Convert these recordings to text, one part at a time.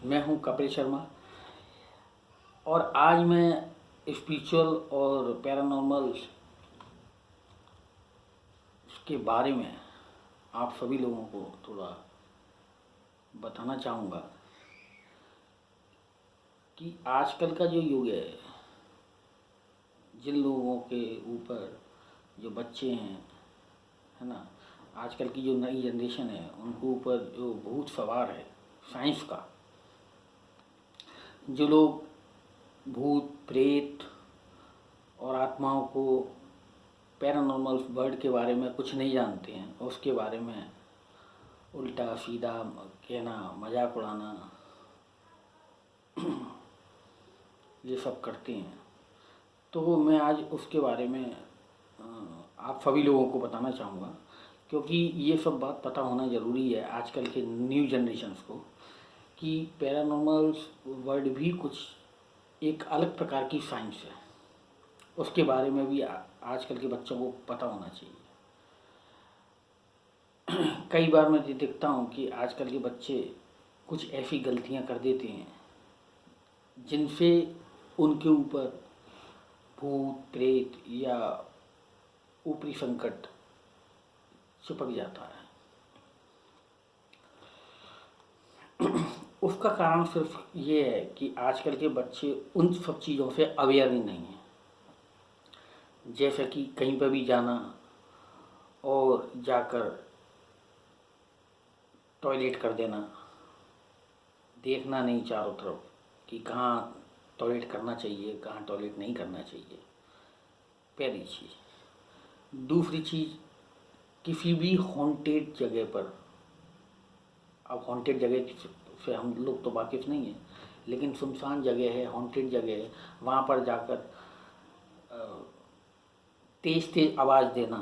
मैं हूं कपिल शर्मा और आज मैं स्पिरिचुअल और पैरानॉर्मल के बारे में आप सभी लोगों को थोड़ा बताना चाहूँगा कि आजकल का जो युग जिन लोगों के ऊपर जो बच्चे हैं, है ना, आजकल की जो नई जनरेशन है उनके ऊपर जो भूत सवार है साइंस का, जो लोग भूत प्रेत और आत्माओं को, पैरानॉर्मल वर्ल्ड के बारे में कुछ नहीं जानते हैं, उसके बारे में उल्टा सीधा कहना, मजाक उड़ाना, ये सब करते हैं। तो मैं आज उसके बारे में आप सभी लोगों को बताना चाहूँगा, क्योंकि ये सब बात पता होना ज़रूरी है आजकल के न्यू जनरेशन्स को कि पैरानॉर्मल वर्ल्ड भी कुछ एक अलग प्रकार की साइंस है, उसके बारे में भी आजकल के बच्चों को पता होना चाहिए। कई बार मैं देखता हूँ कि आजकल के बच्चे कुछ ऐसी गलतियाँ कर देते हैं जिनसे उनके ऊपर भूत प्रेत या ऊपरी संकट चिपक जाता है। उसका कारण सिर्फ ये है कि आजकल के बच्चे उन सब चीज़ों से अवेयर ही नहीं हैं। जैसे कि कहीं पर भी जाना और जाकर टॉयलेट कर देना, देखना नहीं चारों तरफ कि कहाँ टॉयलेट करना चाहिए, कहाँ टॉयलेट नहीं करना चाहिए, पहली चीज़। दूसरी चीज़, किसी भी हॉन्टेड जगह पर, अब हॉन्टेड जगह से हम लोग तो वाकिफ़ नहीं हैं, लेकिन सुनसान जगह है, हॉन्टेड जगह है, वहाँ पर जाकर तेज़ तेज़ आवाज़ देना,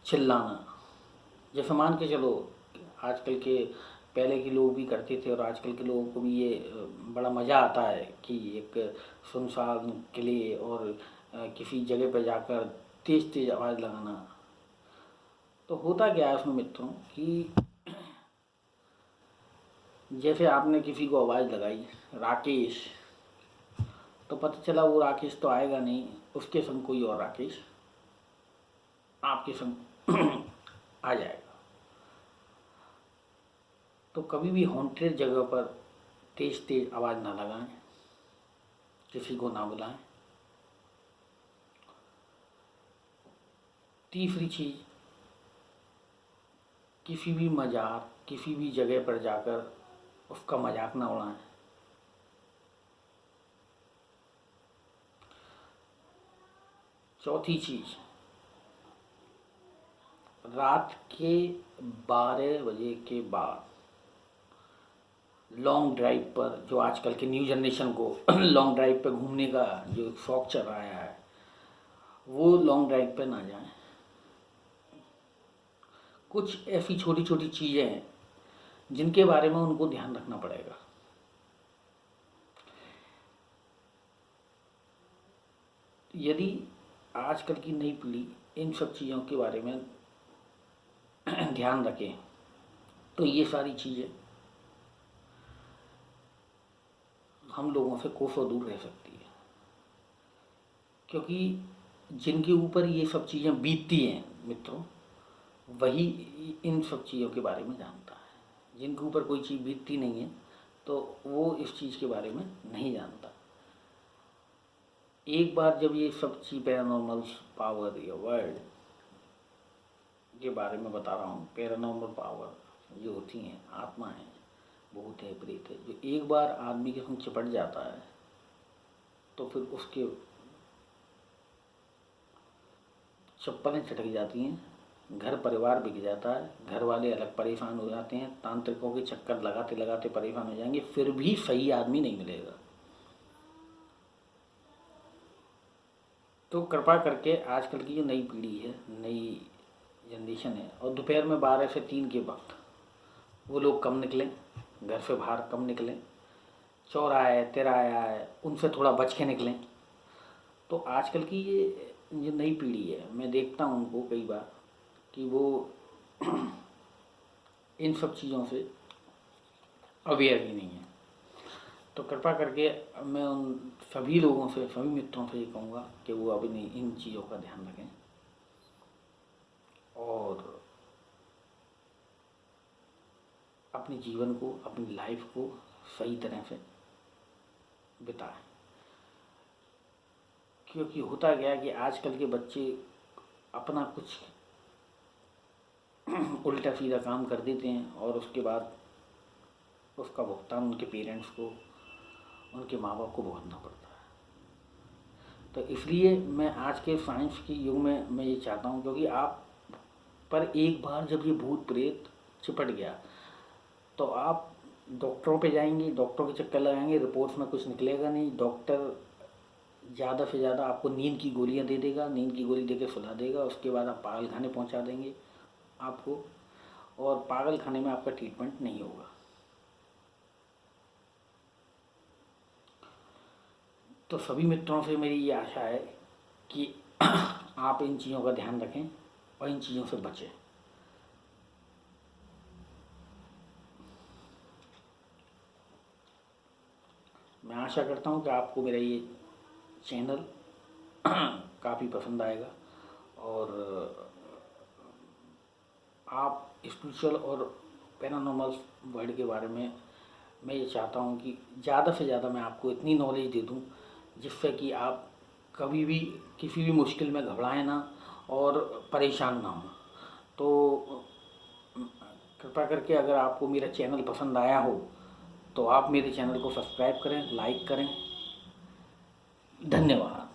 चिल्लाना। जैसे मान के चलो आजकल के, पहले के लोग भी करते थे और आजकल के लोगों को भी ये बड़ा मज़ा आता है कि एक सुनसान किले और किसी जगह पर जाकर तेज़ तेज़ आवाज़ लगाना। तो होता क्या है उसमें मित्रों कि जैसे आपने किसी को आवाज़ लगाई राकेश, तो पता चला वो राकेश तो आएगा नहीं, उसके संग कोई और राकेश आपके संग आ जाएगा। तो कभी भी हॉन्टेड जगह पर तेज़ तेज़ आवाज़ ना लगाएं, किसी को ना बुलाएं। तीसरी चीज़, किसी भी मजाक, किसी भी जगह पर जाकर उसका मजाक ना उड़ाएं। चौथी चीज़, रात के 12 बजे के बाद लॉन्ग ड्राइव पर, जो आजकल के न्यू जनरेशन को लॉन्ग ड्राइव पर घूमने का जो शौक़ चल रहा है, वो लॉन्ग ड्राइव पर ना जाएं। कुछ ऐसी छोटी छोटी चीज़ें हैं जिनके बारे में उनको ध्यान रखना पड़ेगा। यदि आजकल की नई पीढ़ी इन सब चीज़ों के बारे में ध्यान रखें तो ये सारी चीज़ें हम लोगों से कोसों दूर रह सकती है, क्योंकि जिनके ऊपर ये सब चीज़ें बीतती हैं मित्रों, वही इन सब चीज़ों के बारे में जानता है। जिनके ऊपर कोई चीज़ बीतती नहीं है तो वो इस चीज़ के बारे में नहीं जानता। एक बार जब ये सब चीज़ पैरानॉर्मल पावर या वर्ल्ड के बारे में बता रहा हूँ, पैरानॉर्मल पावर जो होती हैं, आत्मा है, भूत है, प्रेत है, जो एक बार आदमी के संग चिपट जाता है तो फिर उसके चप्पलें चटक जाती हैं, घर परिवार बिक जाता है, घर वाले अलग परेशान हो जाते हैं, तांत्रिकों के चक्कर लगाते लगाते परेशान हो जाएंगे, फिर भी सही आदमी नहीं मिलेगा। तो कृपा करके आजकल की जो नई पीढ़ी है, नई जनरेशन है, और दोपहर में 12 से 3 के वक्त वो लोग कम निकलें, घर से बाहर कम निकलें, चौराहा है, तिराया है, उनसे थोड़ा बच के निकलें। तो आजकल की ये जो नई पीढ़ी है, मैं देखता हूँ उनको कई बार कि वो इन सब चीज़ों से अवेयर ही नहीं है। तो कृपा करके मैं उन सभी लोगों से, सभी मित्रों से ये कहूँगा कि वो अपनी इन चीज़ों का ध्यान रखें और अपने जीवन को, अपनी लाइफ को सही तरह से बिताएं। क्योंकि होता क्या है कि आजकल के बच्चे अपना कुछ उल्टा सीधा काम कर देते हैं और उसके बाद उसका भुगतान उनके पेरेंट्स को, उनके माँ बाप को भुगतना पड़ता है। तो इसलिए मैं आज के साइंस के युग में मैं ये चाहता हूँ, क्योंकि आप पर एक बार जब ये भूत प्रेत चिपट गया तो आप डॉक्टरों पे जाएंगे, डॉक्टरों के चक्कर लगाएंगे, रिपोर्ट्स में कुछ निकलेगा नहीं। डॉक्टर ज़्यादा से ज़्यादा आपको नींद की गोलियां दे देगा, नींद की गोली दे के सुला देगा, उसके बाद आप पागल खाने पहुँचा देंगे आपको, और पागल खाने में आपका ट्रीटमेंट नहीं होगा। तो सभी मित्रों से मेरी ये आशा है कि आप इन चीज़ों का ध्यान रखें और इन चीज़ों से बचें। मैं आशा करता हूँ कि आपको मेरा ये चैनल काफ़ी पसंद आएगा और आप स्पिरिचुअल और पैरानॉर्मल वर्ल्ड के बारे में मैं ये चाहता हूँ कि ज़्यादा से ज़्यादा मैं आपको इतनी नॉलेज दे दूँ जिससे कि आप कभी भी किसी भी मुश्किल में घबराएं ना और परेशान ना हो। तो कृपया करके अगर आपको मेरा चैनल पसंद आया हो तो आप मेरे चैनल को सब्सक्राइब करें, लाइक करें। धन्यवाद।